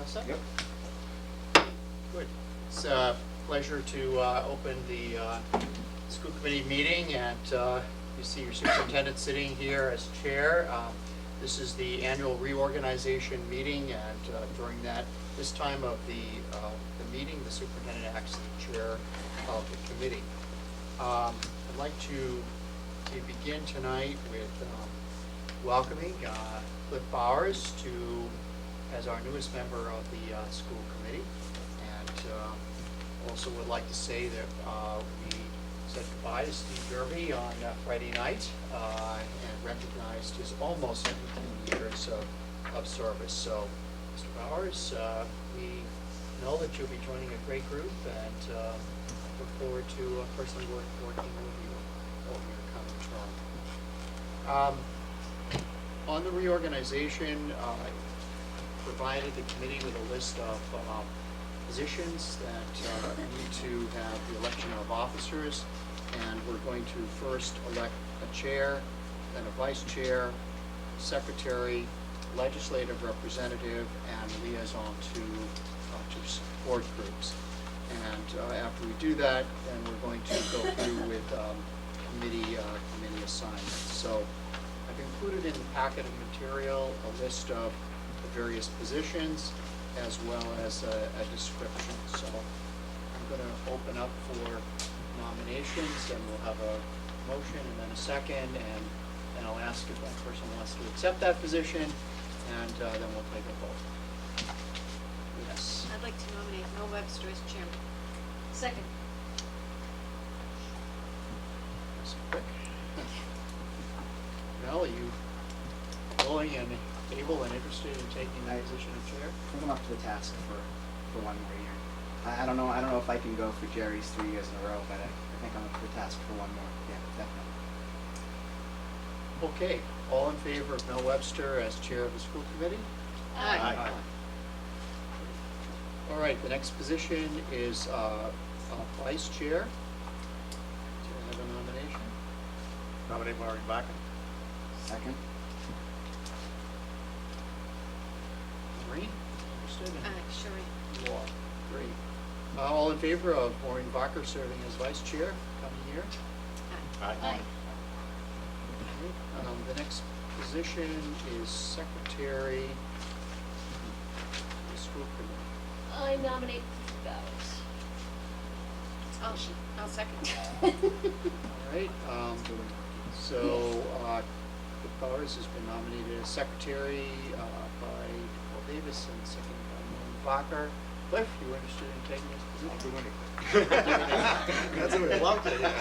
set? Yep. Good. It's a pleasure to open the school committee meeting, and you see your superintendent sitting here as chair. This is the annual reorganization meeting, and during this time of the meeting, the superintendent acts as the chair of the committee. I'd like to begin tonight with welcoming Cliff Bowers as our newest member of the school committee. And also would like to say that we said goodbye to Steve Derby on Friday night and recognized his almost 17 years of service. So, Mr. Bowers, we know that you'll be joining a great group, and look forward to personally working with you over your coming term. On the reorganization, provided the committee with a list of positions that need to have the election of officers, and we're going to first elect a chair, then a vice chair, secretary, legislative representative, and liaison to support groups. And after we do that, then we're going to go through with committee assignments. So I've included in the packet of material a list of the various positions as well as a description. So I'm going to open up for nominations, and we'll have a motion and then a second, and then I'll ask if that person wants to accept that position, and then we'll take a vote. Yes. I'd like to nominate Mel Webster as chairman. Second. That's quick. Mel, are you willing and able and interested in taking the position of chair? I think I'm up to the task for one more year. I don't know if I can go for Jerry's 3 years in a row, but I think I'm up to the task for one more. Yeah, definitely. Okay, all in favor of Mel Webster as chair of the school committee? Aye. All right, the next position is vice chair. Do I have a nomination? Nominate Maureen Bakken. Second. Maureen, interested in? Sure. You are. Great. All in favor of Maureen Bakker serving as vice chair coming year? Aye. Okay. The next position is secretary of the school committee. I nominate Cliff Bowers. I'll second. All right, so Cliff Bowers has been nominated as secretary by Nicole Davis and second by Maureen Bakker. Cliff, you interested in taking this position? I'll do anything. That's what we love to hear.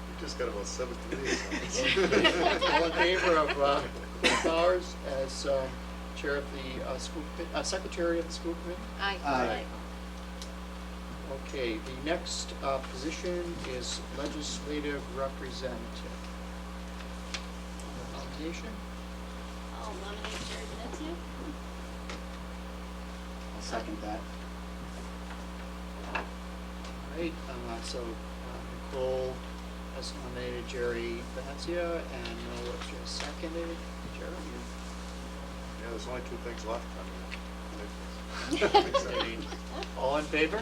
We just got about 7 committees. All in favor of Cliff Bowers as chair of the secretary of the school committee? Aye. Aye. Okay, the next position is legislative representative. Nomination? I'll nominate Jerry Venezia. I'll second that. All right, so Nicole has nominated Jerry Venezia, and Mel Webster has seconded. Jerry, Yeah, there's only 2 things left. all in favor?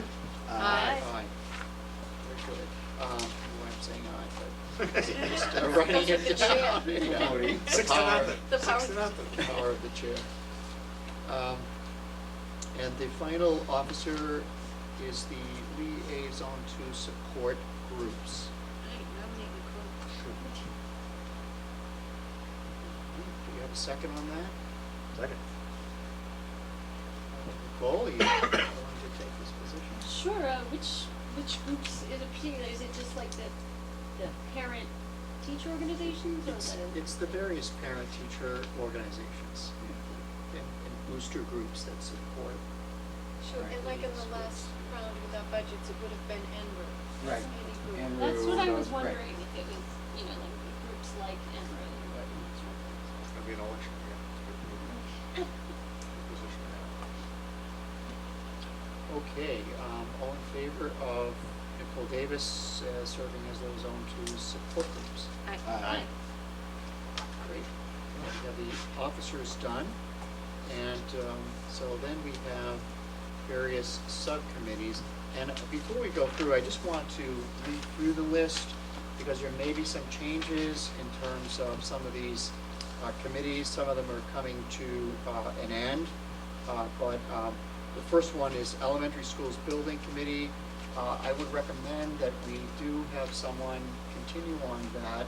Aye. Aye. Very good. I'm saying aye, but just writing it down. Yeah. 6 to Power- nothing. The 6 power- to nothing. the power of the chair. And the final officer is the liaison to support groups. I nominate Nicole. Do you have a second on that? Second. Nicole, are you willing to take this position? Sure. Which groups is it? Is it just like the parent teacher organizations, or It's the various parent-teacher organizations and booster groups that support. Sure, and like in the last round with our budgets, it would have been NRU. Right. Any group. And That's what I was Right. wondering, if it was, like groups like Enro or that sort of thing. It's going to be an election year. Good position to have. Okay, all in favor of Nicole Davis serving as liaison to support groups? Aye. Aye. Great. We have the officers done. And so then we have various subcommittees. And before we go through, I just want to read through the list because there may be some changes in terms of some of these committees. Some of them are coming to an end. But the first one is Elementary Schools Building Committee. I would recommend that we do have someone continue on that,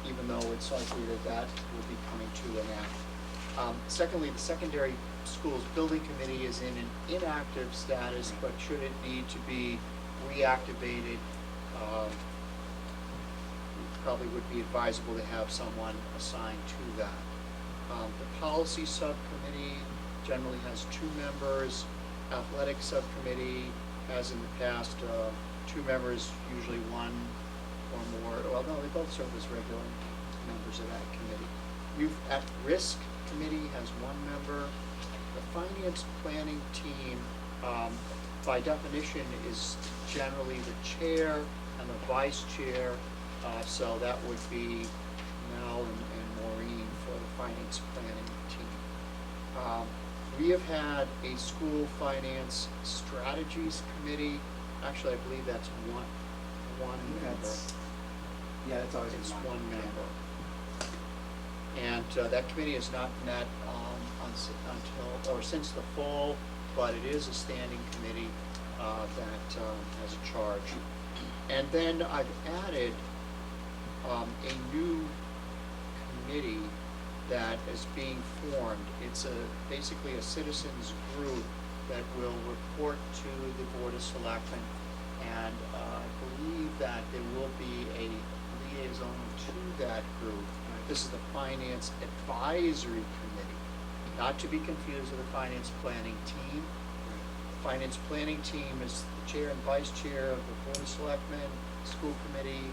even though it's likely that that will be coming to an end. Secondly, the Secondary Schools Building Committee is in an inactive status, but should it need to be reactivated, probably would be advisable to have someone assigned to that. The Policy Subcommittee generally has 2 members. Athletic Subcommittee has in the past 2 members, usually 1 or more. Well, no, they both serve as regular members of that committee. Youth at Risk Committee has 1 member. The Finance Planning Team, by definition, is generally the chair and the vice chair. So that would be Mel and Maureen for the Finance Planning Team. We have had a School Finance Strategies Committee. Actually, I believe that's one member. Yeah, that's always It's been 1 member. And that committee has not met until, or since the fall, but it is a standing committee that has a charge. And then I've added a new committee that is being formed. It's basically a citizens group that will report to the Board of Selectmen. And I believe that there will be a liaison to that group. This is the Finance Advisory Committee, not to be confused with the Finance Planning Team. The Finance Planning Team is the chair and vice chair of the Board of Selectmen, School Committee,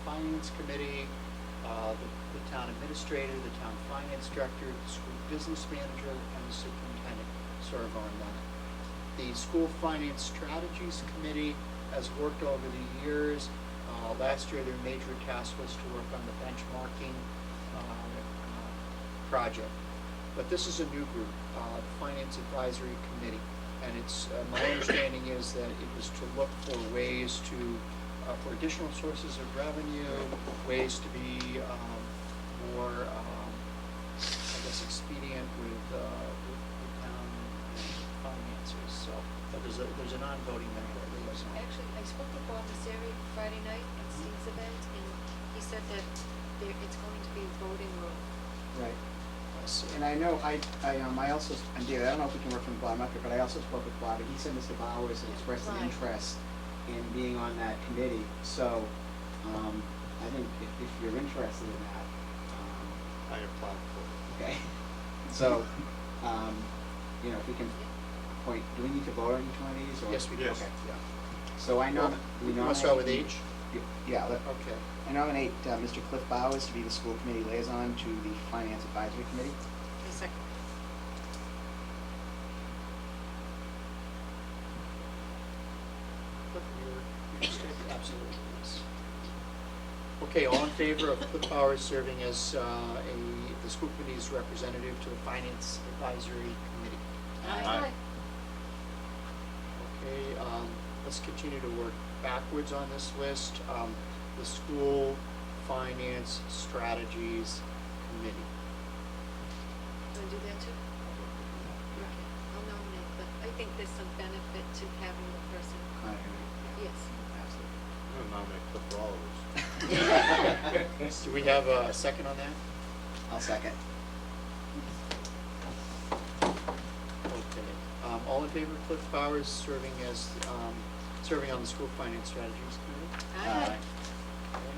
Finance Committee, the town administrator, the town finance director, the school business manager, and the superintendent serve on that. The School Finance Strategies Committee has worked over the years. Last year, their major task was to work on the benchmarking project. But this is a new group, the Finance Advisory Committee. And it's my understanding is that it was to look for ways to, for additional sources of revenue, ways to be more, I guess, expedient with town finances. So, but there's a non-voting member. Actually, I spoke with Bob Misery Friday night at Steve's event, and he said that it's going to be voting room. Right. And I know, I also, and David, I don't know if we can work from the bottom up here, but I also spoke with Bob, and he said Mr. Bowers had expressed an Right. interest in being on that committee. So, I think if you're interested in that, I applied for it. okay. So, you know, if we can point, do we need to vote on each one of these, or? Yes, we do. Yes. Okay. So I nominate. You want to start with H? Yeah, Okay. I nominate Mr. Cliff Bowers to be the school committee liaison to the Finance Advisory Committee. A second. Absolutely, yes. Okay, all in favor of Cliff Bowers serving as the school committee's representative to the Finance Advisory Committee? Aye. Okay, let's continue to work backwards on this list. The School Finance Strategies Committee. Want to do that too? Okay, I'll nominate Cliff. I think there's some benefit to having the person. Yes. I'm gonna nominate Cliff for all of us. Do we have a second on that? I'll second. Okay. All in favor of Cliff Bowers serving as, serving on the School Finance Strategies Committee? Aye. Okay.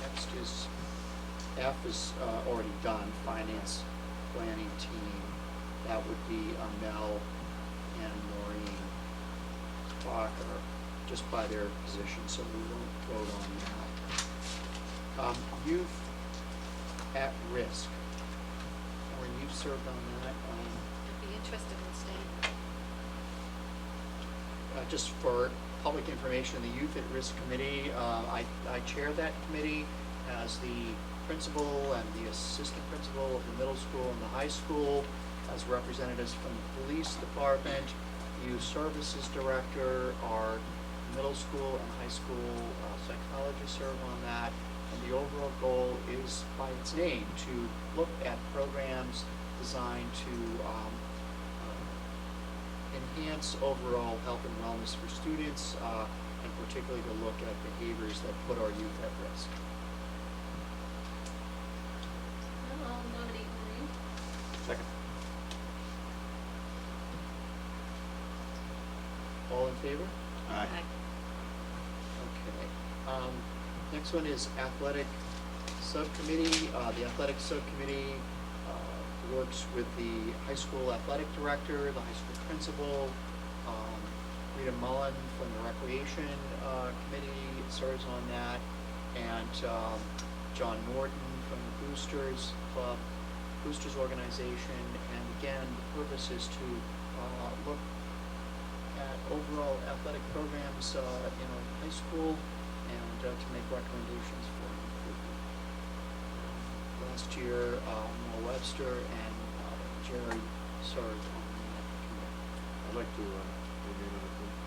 Next is, F is already done, Finance Planning Team. That would be Mel and Maureen Barker, just by their position, so we won't vote on that. Youth at Risk. Maureen, you've served on that. I'd be interested in staying. Just for public information, the Youth at Risk Committee, I chair that committee as the principal and the assistant principal of the middle school and the high school, as representatives from the police department, youth services director, our middle school and high school psychologists serve on that. And the overall goal is, by its name, to look at programs designed to enhance overall health and wellness for students, and particularly to look at behaviors that put our youth at risk. Well, I'll nominate Maureen. Second. All in favor? Aye. Okay. Next one is athletic subcommittee. The athletic subcommittee works with the high school athletic director, the high school principal, Rita Mullen from the recreation committee serves on that, and John Norton from the Boosters Club, Boosters organization. And again, the purpose is to look at overall athletic programs in our high school and to make recommendations for improvement. Last year, Noel Webster and Jerry served on that committee. I'd like to remain on the committee.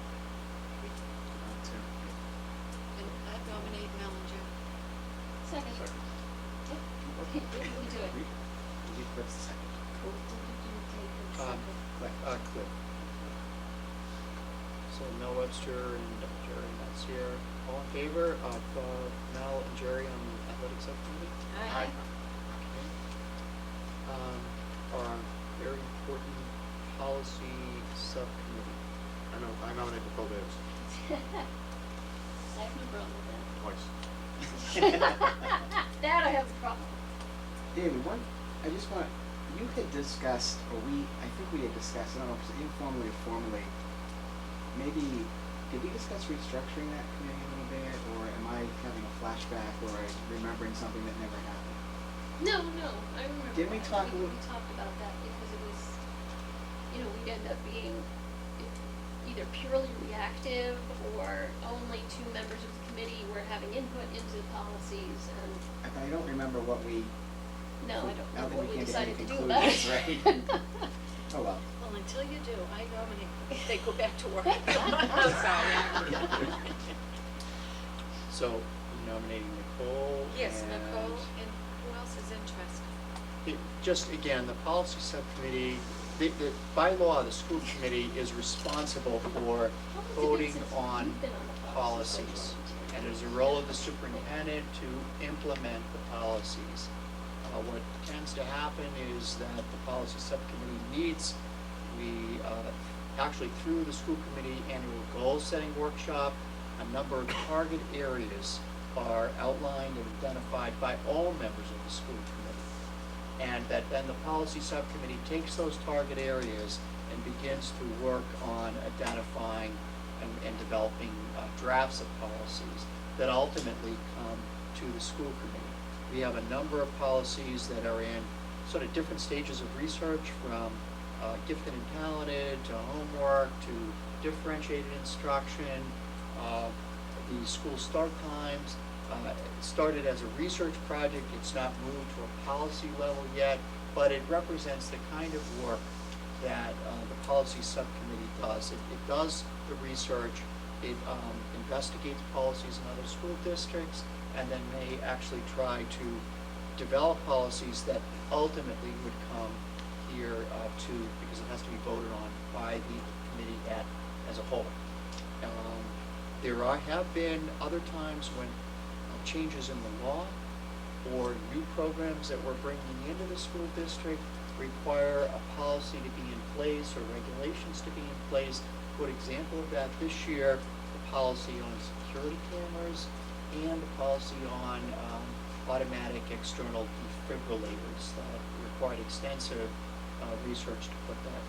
And I nominate Mellinger. Second. Second. Yep. Okay, we do it. Maybe Cliff's the second. Who did you take the second? Cliff. Cliff. So Mel Webster and Jerry Metzger. All in favor of Mel and Jerry on the athletic subcommittee? Aye. Okay. Our very important policy subcommittee. I nominate Nicole Davis. I have no problem with that. Twice. That I have a problem. David, I just want, you had discussed, or I think we had discussed, I don't know if it's informally or formally, maybe, did we discuss restructuring that committee a little bit, or am I having a flashback, or remembering something that never happened? No, I remember. Didn't we that. talk a little- We talked about that because it was, we'd end up being either purely reactive or only two members of the committee were having input into the policies and, I don't remember what we, no, I don't I don't know what think we we came to any decided to do about it. conclusions, right? Oh, well. Well, until you do, I nominate, they go back to work. I'm sorry. So nominating Nicole. Yes, and Nicole, and who else is interested? Just again, the policy subcommittee, by law, the school committee is responsible for voting on policies. And it is the role of the superintendent to implement the policies. What tends to happen is that the policy subcommittee meets. We, actually through the school committee annual goal-setting workshop, a number of target areas are outlined and identified by all members of the school committee. And that then the policy subcommittee takes those target areas and begins to work on identifying and developing drafts of policies that ultimately come to the school committee. We have a number of policies that are in sort of different stages of research, from gifted and talented to homework to differentiated instruction. The school start times started as a research project. It's not moved to a policy level yet, but it represents the kind of work that the policy subcommittee does. It does the research, it investigates policies in other school districts, and then may actually try to develop policies that ultimately would come here because it has to be voted on by the committee as a whole. There have been other times when changes in the law or new programs that we're bringing into the school district require a policy to be in place or regulations to be in place. Good example of that this year, the policy on security cameras and the policy on automatic external defibrillators that required extensive research to put that